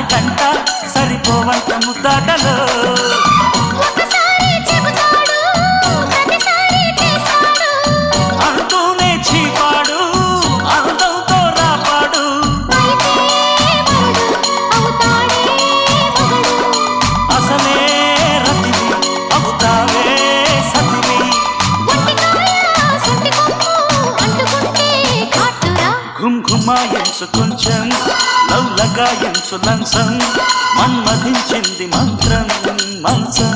అరకంట సరిపోవంట ముద్దాటలో అంటూనే చీపాడు అందంతో రాపాడు అసలే రతివి అవుతావే సతివి ఘుమ్ఘుమాయించు కొంచెం లవ్లగాయించు లంచం మన్మధించింది మంత్రం మంచం